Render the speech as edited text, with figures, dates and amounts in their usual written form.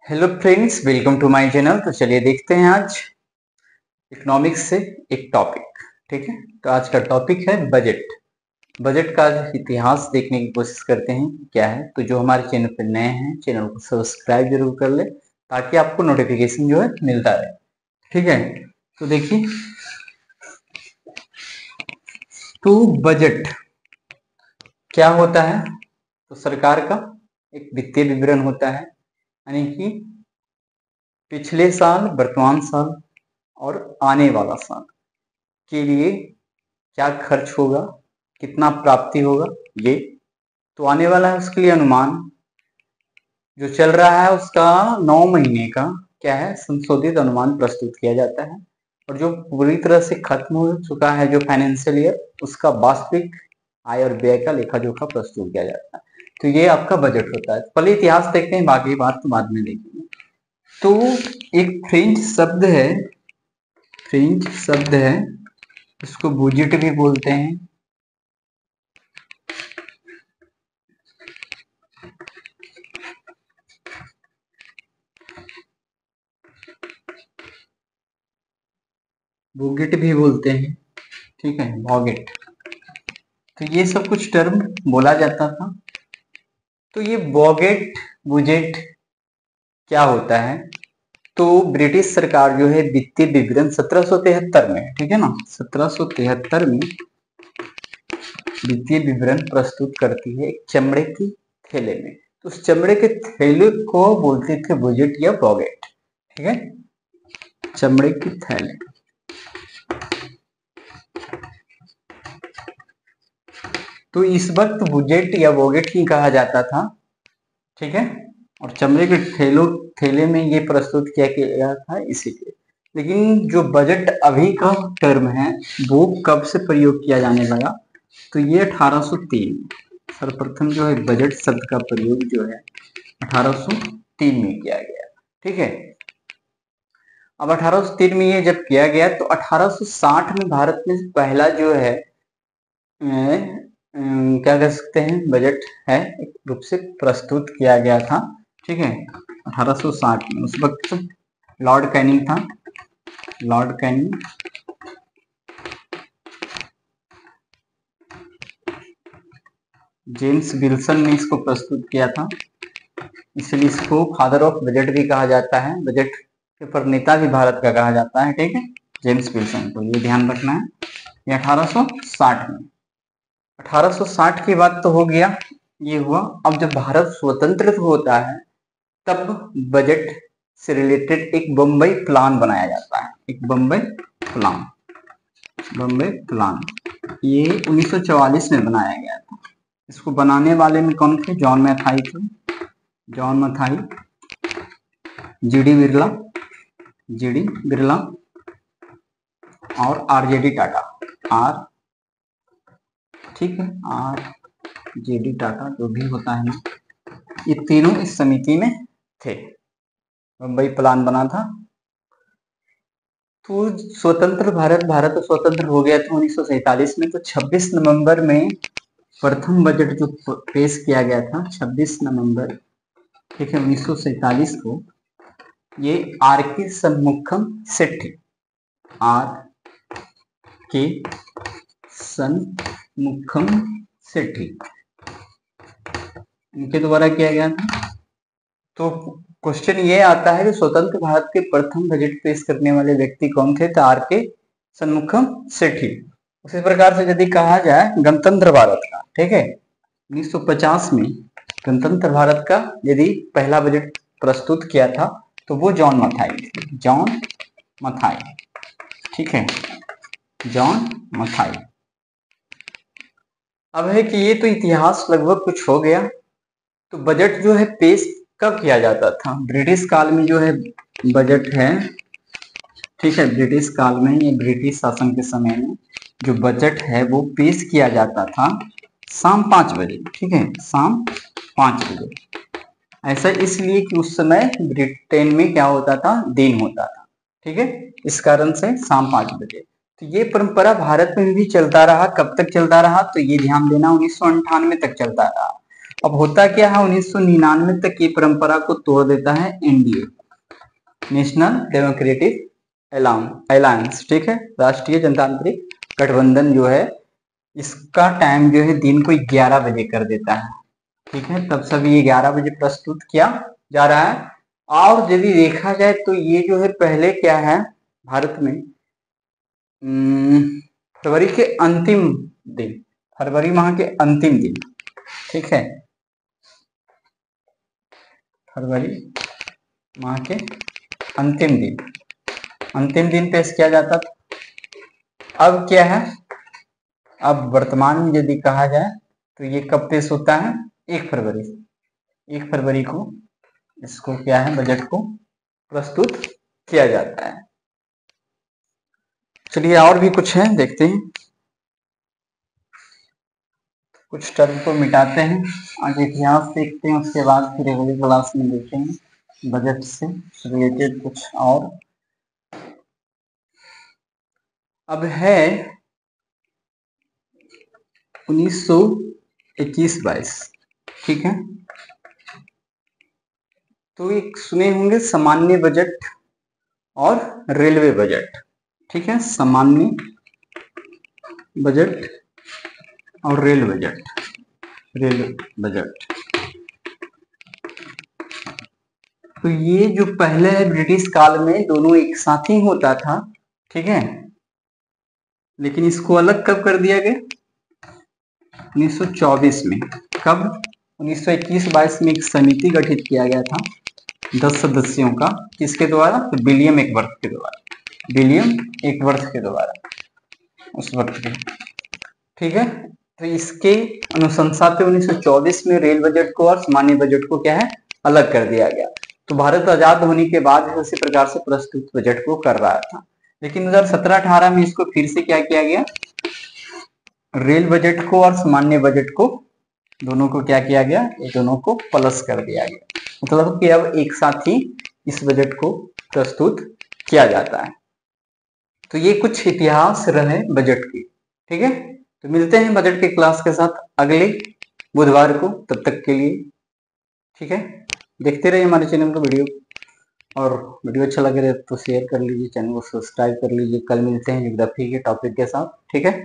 Hello friends, welcome to my channel. तो चलिए देखते हैं आज इकोनॉमिक्स से एक टॉपिक। ठीक है, तो आज का टॉपिक है बजट। बजट का इतिहास देखने की कोशिश करते हैं क्या है। तो जो हमारे चैनल पर नए हैं, चैनल को सब्सक्राइब जरूर कर ले ताकि आपको नोटिफिकेशन जो है मिलता रहे। ठीक है, तो देखिए, तो बजट क्या होता है। तो सरकार का एक वित्तीय विवरण होता है, यानी कि पिछले साल, वर्तमान साल और आने वाला साल के लिए क्या खर्च होगा, कितना प्राप्ति होगा। ये तो आने वाला है, उसके लिए अनुमान जो चल रहा है उसका 9 महीने का क्या है, संशोधित अनुमान प्रस्तुत किया जाता है। और जो पूरी तरह से खत्म हो चुका है जो फाइनेंशियल ईयर, उसका वास्तविक आय और व्यय का लेखा जोखा प्रस्तुत किया जाता है। तो ये आपका बजट होता है। पहले इतिहास देखते हैं, बाकी बात तो बाद में देखेंगे। तो एक फ्रेंच शब्द है, इसको बजट भी बोलते हैं। बोगेट भी बोलते हैं। ठीक है, बॉगेट। तो ये सब कुछ टर्म बोला जाता था। तो ये बॉगेट बुजेट क्या होता है। तो ब्रिटिश सरकार जो है वित्तीय विवरण 1773 में, ठीक है ना, 1773 में वित्तीय विवरण प्रस्तुत करती है एक चमड़े की थैले में। तो उस चमड़े के थैले को बोलते थे बजट या बॉगेट। ठीक है, चमड़े की थैले। तो इस वक्त बुजेट या बॉगेट ही कहा जाता था। ठीक है, और चमड़े के थैले में ये प्रस्तुत किया गया था इसीलिए। लेकिन जो बजट अभी का टर्म है वो कब से प्रयोग किया जाने लगा। तो ये 1803 सर्वप्रथम जो है बजट शब्द का प्रयोग जो है 1803 में किया गया। ठीक है, अब 1803 में ये जब किया गया तो 1860 में भारत में पहला जो है क्या कह सकते हैं बजट है एक रूप से प्रस्तुत किया गया था। ठीक है, 1860 में। उस वक्त लॉर्ड कैनिंग था, लॉर्ड कैनिंग। जेम्स विल्सन ने इसको प्रस्तुत किया था, इसलिए इसको फादर ऑफ बजट भी कहा जाता है। बजट के प्रणेता भी भारत का कहा जाता है। ठीक है, जेम्स विल्सन को ये ध्यान रखना है। ये 1860 में। 1860 की बात तो हो गया, ये हुआ। अब जब भारत स्वतंत्र होता है तब बजट से रिलेटेड एक बम्बई प्लान बनाया जाता है। एक बम्बई प्लान, बम्बई प्लान ये 1944 में बनाया गया था। इसको बनाने वाले में कौन थे? जॉन मैथाई थे। जॉन मैथाई, जीडी बिरला और आरजेडी टाटा। आर, ठीक है, आरजेडी टाटा जो भी होता है ना, ये तीनों इस समिति में थे। बम्बई प्लान बना था। तो स्वतंत्र भारत स्वतंत्र हो गया था 1947 में। तो 26 नवंबर में प्रथम बजट जो पेश किया गया था, 26 नवंबर, ठीक है, 1947 को, ये आर के सन्मुखम सेठी, आर के सन्मुखम सेठी, इनके द्वारा किया गया था। तो क्वेश्चन ये आता है कि स्वतंत्र भारत के प्रथम बजट पेश करने वाले व्यक्ति कौन थे? तो आर के सन्मुखम सेठी। उसी प्रकार से यदि कहा जाए गणतंत्र भारत का, ठीक है, 1950 में गणतंत्र भारत का यदि पहला बजट प्रस्तुत किया था तो वो जॉन मथाई थे। जॉन मथाई, ठीक है, जॉन मथाई। अब है कि ये तो इतिहास लगभग कुछ हो गया। तो बजट जो है पेश कब किया जाता था? ब्रिटिश काल में जो है बजट है, ठीक है, ब्रिटिश काल में, ये ब्रिटिश शासन के समय में जो बजट है वो पेश किया जाता था शाम 5 बजे। ठीक है, शाम 5 बजे। ऐसा इसलिए कि उस समय ब्रिटेन में क्या होता था, दिन होता था। ठीक है, इस कारण से शाम 5 बजे। तो ये परंपरा भारत में भी चलता रहा। कब तक चलता रहा? तो ये ध्यान देना, 1998 तक चलता रहा। अब होता क्या है, 1999 तक ये परंपरा को तोड़ देता है एनडीए, नेशनल डेमोक्रेटिक अलायंस, ठीक है, राष्ट्रीय जनतांत्रिक गठबंधन जो है, इसका टाइम जो है दिन को 11 बजे कर देता है, ठीक है। तब सब ये 11 बजे प्रस्तुत किया जा रहा है। और यदि देखा जाए तो ये जो है पहले क्या है, भारत में फरवरी के अंतिम दिन, फरवरी माह के अंतिम दिन, ठीक है, फरवरी माह के अंतिम दिन पेश किया जाता था। अब क्या है, अब वर्तमान में यदि कहा जाए तो ये कब पेश होता है, 1 फरवरी को इसको क्या है, बजट को प्रस्तुत किया जाता है। चलिए और भी कुछ है देखते हैं, कुछ टर्म को मिटाते हैं, आगे इतिहास देखते हैं, उसके बाद फिर अगली क्लास में देखेंगे बजट से रिलेटेड कुछ और। अब है 1921-22, ठीक है। तो एक सुने होंगे सामान्य बजट और रेलवे बजट, ठीक है, सामान्य बजट और रेल बजट। तो ये जो पहले है ब्रिटिश काल में दोनों एक साथ ही होता था, ठीक है, लेकिन इसको अलग कब कर दिया गया, 1924 में। कब, 1921-22 में एक समिति गठित किया गया था 10 सदस्यों का, किसके द्वारा, तो विलियम एकवर्थ के द्वारा, उस वक्त के, ठीक है। तो इसके अनुशंसा पे 1924 में रेल बजट को और सामान्य बजट को क्या है, अलग कर दिया गया। तो भारत आजाद होने के बाद उसी प्रकार से प्रस्तुत बजट को कर रहा था, लेकिन 2017-18 में इसको फिर से क्या किया गया, रेल बजट को और सामान्य बजट को दोनों को क्या किया गया, ये दोनों को प्लस कर दिया गया, मतलब कि अब एक साथ ही इस बजट को प्रस्तुत किया जाता है। तो ये कुछ इतिहास रहे बजट की, ठीक है। तो मिलते हैं बजट के क्लास के साथ अगले बुधवार को, तब तक के लिए ठीक है, देखते रहिए हमारे चैनल को वीडियो, और वीडियो अच्छा लगे तो शेयर कर लीजिए, चैनल को सब्सक्राइब कर लीजिए। कल मिलते हैं ज्योग्राफी के टॉपिक के साथ, ठीक है।